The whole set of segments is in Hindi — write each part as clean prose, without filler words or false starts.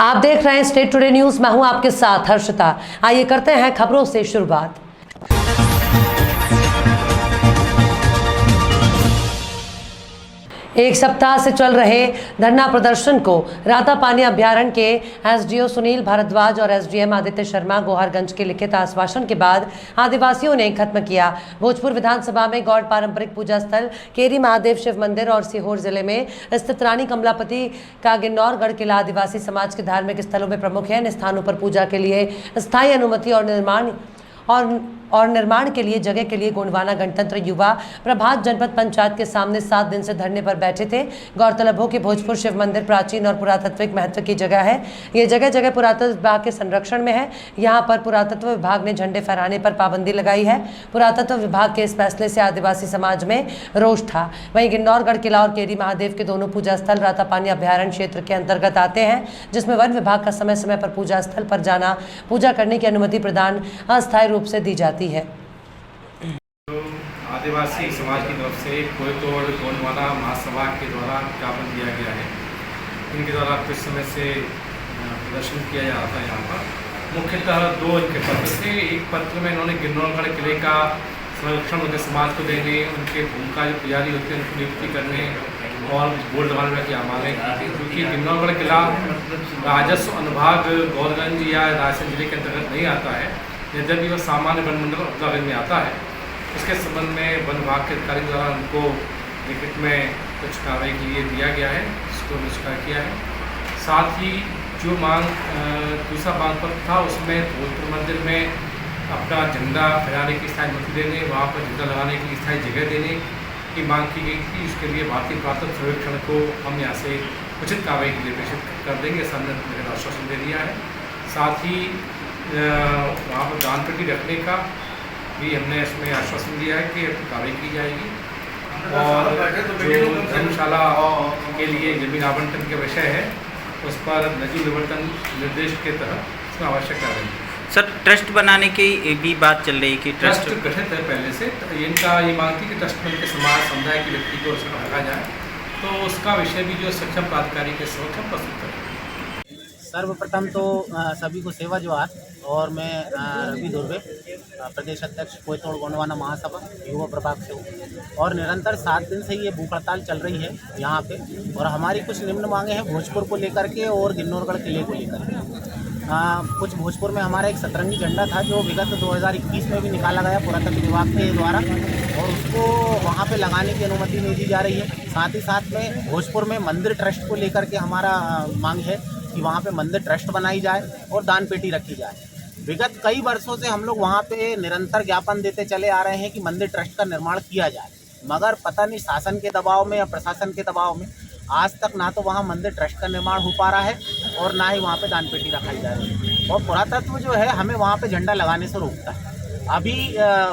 आप देख रहे हैं स्टेट टुडे न्यूज। मैं हूं आपके साथ हर्षिता। आइए करते हैं खबरों से शुरुआत। एक सप्ताह से चल रहे धरना प्रदर्शन को रातापानी अभ्यारण्य के एसडीओ सुनील भारद्वाज और एसडीएम आदित्य शर्मा गोहरगंज के लिखित आश्वासन के बाद आदिवासियों ने खत्म किया। भोजपुर विधानसभा में गौड़ पारंपरिक पूजा स्थल केरी महादेव शिव मंदिर और सीहोर जिले में स्थित रानी कमलापति का गिन्नौरगढ़ किला आदिवासी समाज के धार्मिक स्थलों में प्रमुख है। इन स्थानों पर पूजा के लिए स्थायी अनुमति और निर्माण के लिए जगह के लिए गोंडवाना गणतंत्र युवा प्रभात जनपद पंचायत के सामने 7 दिन से धरने पर बैठे थे। गौरतलब हो कि भोजपुर शिव मंदिर प्राचीन और पुरातात्विक महत्व की जगह है। ये जगह जगह पुरातत्व विभाग के संरक्षण में है। यहाँ पर पुरातत्व विभाग ने झंडे फहराने पर पाबंदी लगाई है। पुरातत्व विभाग के इस फैसले से आदिवासी समाज में रोष था। वहीं गिन्नौरगढ़ किला और केरी महादेव के दोनों पूजा स्थल रातापानी अभ्यारण्य क्षेत्र के अंतर्गत आते हैं, जिसमें वन विभाग का समय समय पर पूजा स्थल पर जाना, पूजा करने की अनुमति प्रदान अस्थायी रूप से दी जाती है। तो आदिवासी समाज की तरफ से कोयतोड़ गोंडवाना महासभा के द्वारा ज्ञापन दिया गया है। इनके द्वारा कुछ समय से प्रदर्शन किया जा रहा था। यहाँ पर मुख्यतः 2 इनके पत्र थे। एक पत्र में इन्होंने गिन्नौरगढ़ किले का संरक्षण उनके समाज को देने, उनके भूमिका जो पुजारी होते हैं उनकी नियुक्ति करने और बोर्ड लगाने की मांगें की थी। क्योंकि गिन्नौरगढ़ किला राजस्व अनुभाग गोरगंज या रायसेन जिले के अंतर्गत नहीं आता है, यद्यपि वह सामान्य वन मंडल उत्तराखंड में आता है। इसके संबंध में वन विभाग के अधिकारी द्वारा उनको लिखित में कुछ कार्रवाई के लिए दिया गया है, इसको निष्कार किया है। साथ ही जो मांग दूसरा मांग पत्र था उसमें भोजपुर मंदिर में अपना झंडा फहराने की स्थायी अनुमति देने, वहाँ पर झंडा लगाने की स्थायी जगह देने की मांग की गई थी। उसके लिए भारतीय पुरातत्व सर्वेक्षण को हम यहाँ से उचित कार्रवाई के लिए प्रेषित कर देंगे, हमने आश्वासन दे दिया है। साथ ही वहाँ पर दान पेटी रखने का भी हमने इसमें आश्वासन दिया है कि कार्रवाई की जाएगी। और जो धर्मशाला के लिए जमीन आवंटन के विषय है उस पर नजूल निवर्तन निर्देश के तहत इसमें आवश्यक कार्रवाई। सर, ट्रस्ट बनाने की भी बात चल रही है कि ट्रस्ट गठित है पहले से। इनका ये मांग थी कि ट्रस्ट बन के समाज समुदाय के व्यक्ति को उसमें रखा जाए, तो उसका विषय भी जो सक्षम प्राधिकारी के समक्ष हम प्रस्तुत करें। सर्वप्रथम तो सभी को सेवा जोहार। और मैं रवि दुर्वे, प्रदेश अध्यक्ष कोयतोड़ गोंडवाना महासभा युवा प्रभाग से हूँ। और निरंतर 7 दिन से ये भूख हड़ताल चल रही है यहाँ पे। और हमारी कुछ निम्न मांगे हैं भोजपुर को लेकर के और गिन्नौरगढ़ किले को लेकर के। कुछ भोजपुर में हमारा एक सतरंगी झंडा था जो विगत 2021 में भी निकाला गया पुरातत्व विभाग के द्वारा, और उसको वहाँ पे लगाने की अनुमति नहीं दी जा रही है। साथ ही साथ में भोजपुर में मंदिर ट्रस्ट को लेकर के हमारा मांग है कि वहाँ पे मंदिर ट्रस्ट बनाई जाए और दान पेटी रखी जाए। विगत कई वर्षों से हम लोग वहाँ पे निरंतर ज्ञापन देते चले आ रहे हैं कि मंदिर ट्रस्ट का निर्माण किया जाए, मगर पता नहीं शासन के दबाव में या प्रशासन के दबाव में आज तक ना तो वहाँ मंदिर ट्रस्ट का निर्माण हो पा रहा है और ना ही वहाँ पे दान पेटी रखाई जा रही है। और पुरातत्व जो है हमें वहाँ पे झंडा लगाने से रोकता है। अभी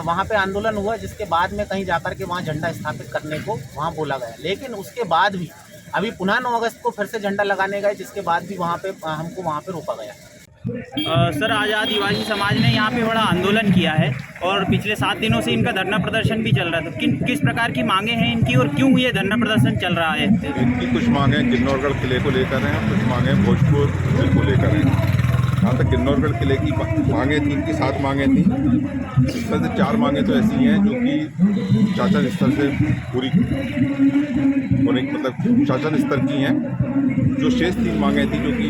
वहाँ पे आंदोलन हुआ जिसके बाद में कहीं जाकर के वहाँ झंडा स्थापित करने को वहाँ बोला गया, लेकिन उसके बाद भी अभी पुनः 9 अगस्त को फिर से झंडा लगाने गए, जिसके बाद भी वहाँ पे हमको वहाँ पे रोका गया। सर, आज आदिवासी समाज ने यहाँ पे बड़ा आंदोलन किया है और पिछले 7 दिनों से इनका धरना प्रदर्शन भी चल रहा था। किस प्रकार की मांगे हैं इनकी और क्यों ये धरना प्रदर्शन चल रहा है? इनकी कुछ मांगे गिन्नौरगढ़ किले को लेकर हैं, कुछ मांगे भोजपुर को लेकर हैं। जहाँ तक गिन्नौरगढ़ किले की मांगे थी, इनकी 7 मांगे थी। इसमें से 4 मांगे तो ऐसी हैं जो कि शासन स्तर से पूरी होने मतलब शासन स्तर की हैं। जो शेष 3 मांगे थी जो कि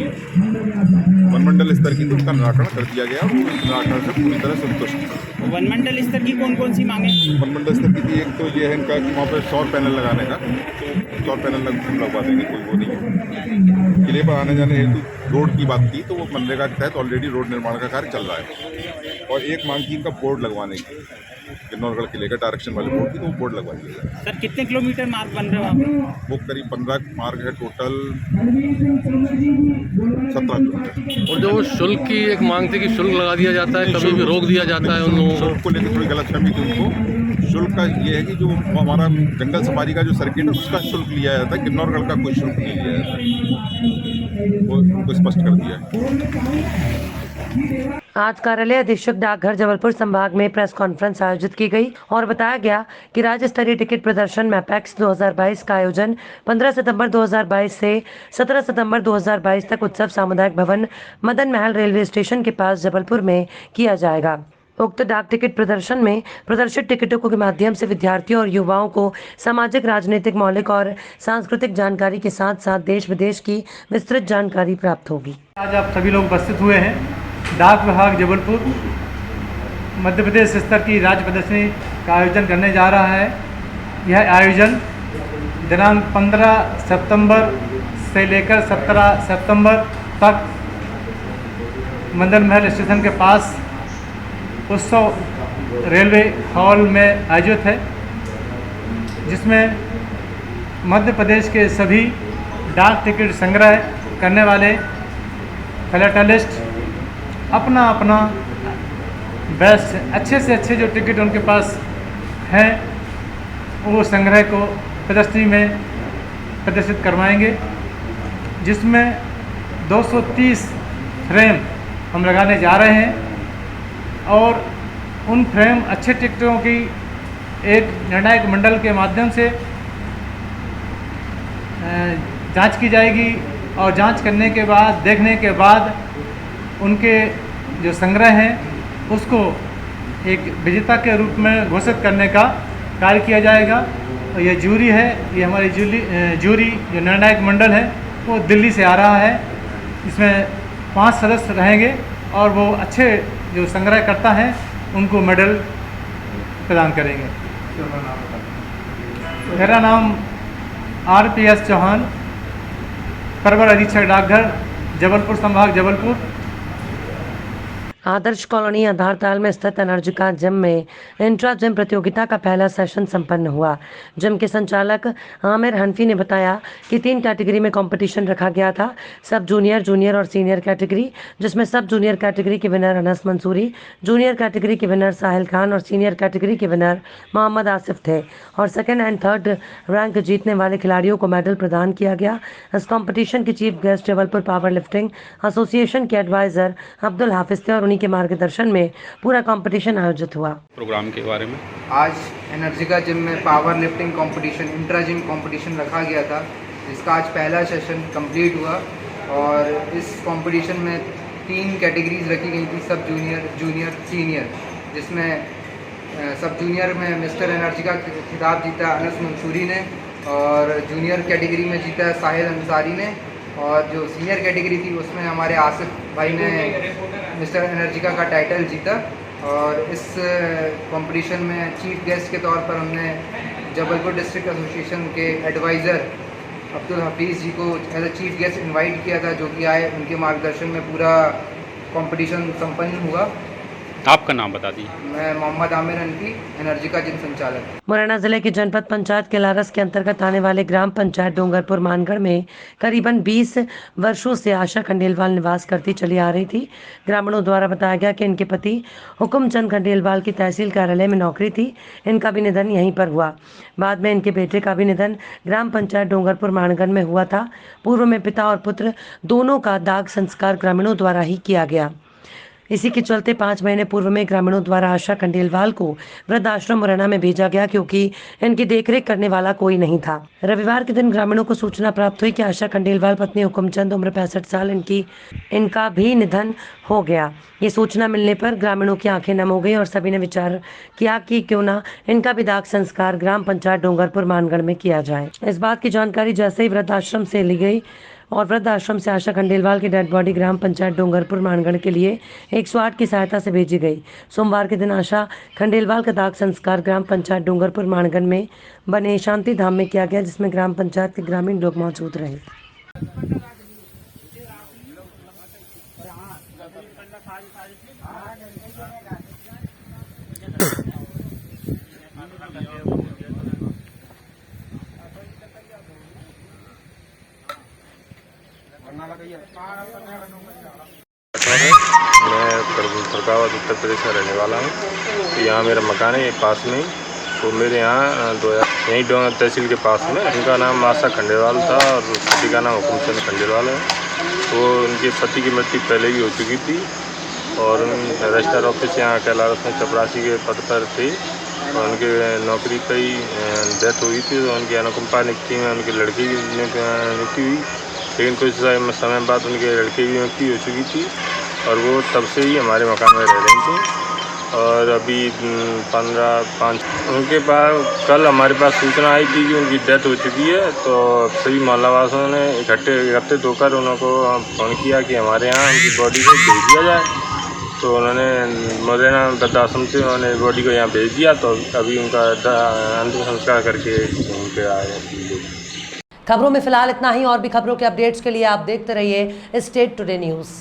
वनमंडल स्तर की थी, उनका निराकरण कर दिया गया। वो निराकरण से पूरी तरह संतुष्ट है। वनमंडल स्तर की कौन सी मांगे? वनमंडल स्तर की थी एक तो ये है इनका कि वहाँ पर सौर पैनल लगाने का, तो सौर पैनल लगवा देंगे, कोई वो नहीं है। किले पर आने जाने हेतु रोड की बात थी, तो वो मनरेगा के तहत ऑलरेडी रोड निर्माण का कार्य चल रहा है। और एक मांग थी इनका बोर्ड लगवाने की, गिन्नौरगढ़ किले का डायरेक्शन वाले बोर्ड की, तो वो बोर्ड लगवा दिया जाए। सर, कितने किलोमीटर मार्ग बन रहे हो वहाँ पे? वो करीब 15 मार्ग है, टोटल 17 किलोमीटर। और जो शुल्क की एक मांग थी कि शुल्क लगा दिया जाता है, कभी भी रोक दिया जाता है उन लोगों शुल्क को लेकर थोड़ी गलतफहमी थी उनको। शुल्क का ये है कि जो हमारा जंगल सफारी का जो सर्किट है उसका शुल्क लिया जाता है, गिन्नौरगढ़ का कोई शुल्क नहीं लिया जाता है, वो स्पष्ट कर दिया है। आज कार्यालय अधीक्षक डाकघर जबलपुर संभाग में प्रेस कॉन्फ्रेंस आयोजित की गई और बताया गया कि राज्य स्तरीय टिकट प्रदर्शन मैपेक्स 2022 का आयोजन 15 सितंबर 2022 से 17 सितंबर 2022 तक उत्सव सामुदायिक भवन मदन महल रेलवे स्टेशन के पास जबलपुर में किया जाएगा। उक्त डाक टिकट प्रदर्शन में प्रदर्शित टिकटों के माध्यम से विद्यार्थियों और युवाओं को सामाजिक, राजनीतिक, मौलिक और सांस्कृतिक जानकारी के साथ साथ देश विदेश की विस्तृत जानकारी प्राप्त होगी। आज आप सभी लोग उपस्थित हुए हैं। डाक विभाग जबलपुर मध्य प्रदेश स्तर की राज्य प्रदर्शनी का आयोजन करने जा रहा है। यह आयोजन दिनांक 15 सितंबर से लेकर 17 सितंबर तक मदन महल स्टेशन के पास उत्सव रेलवे हॉल में आयोजित है, जिसमें मध्य प्रदेश के सभी डाक टिकट संग्रह करने वाले फिलैटेलिस्ट अपना अपना बेस्ट अच्छे से अच्छे जो टिकट उनके पास हैं वो संग्रह को प्रदर्शनी में प्रदर्शित करवाएंगे, जिसमें 230 फ्रेम हम लगाने जा रहे हैं और उन फ्रेम अच्छे टिकटों की एक निर्णायक मंडल के माध्यम से जांच की जाएगी और जांच करने के बाद देखने के बाद उनके जो संग्रह हैं उसको एक विजेता के रूप में घोषित करने का कार्य किया जाएगा। और ये जूरी है, ये हमारी जूरी जो निर्णायक मंडल है वो दिल्ली से आ रहा है। इसमें 5 सदस्य रहेंगे और वो अच्छे जो संग्रहकर्ता हैं उनको मेडल प्रदान करेंगे। मेरा नाम RPS चौहान, प्रवर अधीक्षक डाकघर जबलपुर संभाग जबलपुर। आदर्श कॉलोनी आधारताल में स्थित एनर्जिका जिम में इंट्रा जिम प्रतियोगिता का पहला सेशन संपन्न हुआ। जिम के संचालक आमिर हनफी ने बताया कि 3 कैटेगरी में कंपटीशन रखा गया था, सब जूनियर, जूनियर और सीनियर कैटेगरी, जिसमें सब जूनियर कैटेगरी के winner Anas Mansoori, junior category के विनर साहिल खान और सीनियर कैटेगरी के विनर मोहम्मद आसिफ थे और सेकेंड एंड थर्ड रैंक जीतने वाले खिलाड़ियों को मेडल प्रदान किया गया। इस कॉम्पिटिशन के chief guest Jabalpur power lifting association के एडवाइजर अब्दुल हाफिज थे और के मार्गदर्शन में पूरा कंपटीशन आयोजित हुआ। प्रोग्राम के बारे में आज एनर्जिका जिम में power lifting competition, intra gym competition रखा गया था, जिसका आज पहला सेशन कंप्लीट हुआ और इस कंपटीशन में 3 कैटेगरीज रखी गई थी, सब जूनियर, जूनियर, सीनियर, जिसमें सब जूनियर में मिस्टर एनर्जिका खिताब जीता अनस मंसूरी ने और जूनियर कैटेगरी में जीता साहिल अंसारी ने और जो सीनियर कैटेगरी थी उसमें हमारे आसिफ भाई ने मिस्टर एनर्जिका का टाइटल जीता। और इस कंपटीशन में चीफ गेस्ट के तौर पर हमने जबलपुर डिस्ट्रिक्ट एसोसिएशन के एडवाइज़र अब्दुल हफीज़ जी को as a chief guest invite किया था, जो कि आए। उनके मार्गदर्शन में पूरा कंपटीशन संपन्न हुआ। आपका नाम बता दीजिए। मैं मोहम्मद आमिर हनफी, एनर्जिका जिम संचालक। मुरैना जिले की जनपद पंचायत के लारस के अंतर्गत आने वाले ग्राम पंचायत डोंगरपुर मानगढ़ में करीबन 20 वर्षों से आशा खंडेलवाल निवास करती चली आ रही थी। ग्रामीणों द्वारा बताया गया कि इनके पति हुकुमचंद खंडेलवाल की तहसील कार्यालय में नौकरी थी। इनका भी निधन यहीं पर हुआ। बाद में इनके बेटे का भी निधन ग्राम पंचायत डोंगरपुर मानगढ़ में हुआ था। पूर्व में पिता और पुत्र दोनों का दाग संस्कार ग्रामीणों द्वारा ही किया गया। इसी के चलते 5 महीने पूर्व में ग्रामीणों द्वारा आशा खंडेलवाल को वृद्धाश्रम मुरैना में भेजा गया, क्योंकि इनकी देखरेख करने वाला कोई नहीं था। रविवार के दिन ग्रामीणों को सूचना प्राप्त हुई कि आशा खंडेलवाल पत्नी हुकुमचंद उम्र 65 साल इनका भी निधन हो गया। ये सूचना मिलने पर ग्रामीणों की आंखें नम हो गई और सभी ने विचार किया कि क्यों ना इनका भी दाग संस्कार ग्राम पंचायत डोंगरपुर मानगढ़ में किया जाए। इस बात की जानकारी जैसे ही वृद्धाश्रम से ली गई और वृद्धाश्रम से आशा खंडेलवाल की डेड बॉडी ग्राम पंचायत डोंगरपुर मानगढ़ के लिए 108 की सहायता से भेजी गई। सोमवार के दिन आशा खंडेलवाल का दाग संस्कार ग्राम पंचायत डोंगरपुर मानगढ़ में बने शांति धाम में किया गया, जिसमें ग्राम पंचायत के ग्रामीण लोग मौजूद रहे। मैं फरकावत उत्तर प्रदेश का रहने वाला हूँ। तो यहाँ मेरा मकान है पास में। तो मेरे यहाँ यहीं तहसील के पास में उनका नाम आशा खंडेलवाल था और पति का नाम हुकुमचंद खंडेलवाल है। तो उनके पति की मृत्यु पहले ही हो चुकी थी और रजिस्टर ऑफिस यहाँ कैलाश में चपरासी के पद पर थे और उनके नौकरी पर ही डेथ हुई थी। तो उनकी अनुकंपा नियुक्ति में उनके लड़की की नियुक्ति हुई, लेकिन कुछ समय बाद उनके लड़के की नियुक्ति हो चुकी थी और वो तब से ही हमारे मकान में रह रही थी। और अभी 15/5 उनके पास कल हमारे पास सूचना आई थी कि उनकी डेथ हो चुकी है। तो सभी मोहल्लावासियों ने एकत्रित होकर उनको फ़ोन किया कि हमारे यहाँ उनकी बॉडी को भेज दिया जाए। तो उन्होंने मुरैना वृद्धाश्रम से उन्होंने बॉडी को यहाँ भेज दिया। तो अभी उनका अंतिम संस्कार करके वहीं पे आए। खबरों में फिलहाल इतना ही। और भी खबरों के अपडेट्स के लिए आप देखते रहिए स्टेट टुडे न्यूज़।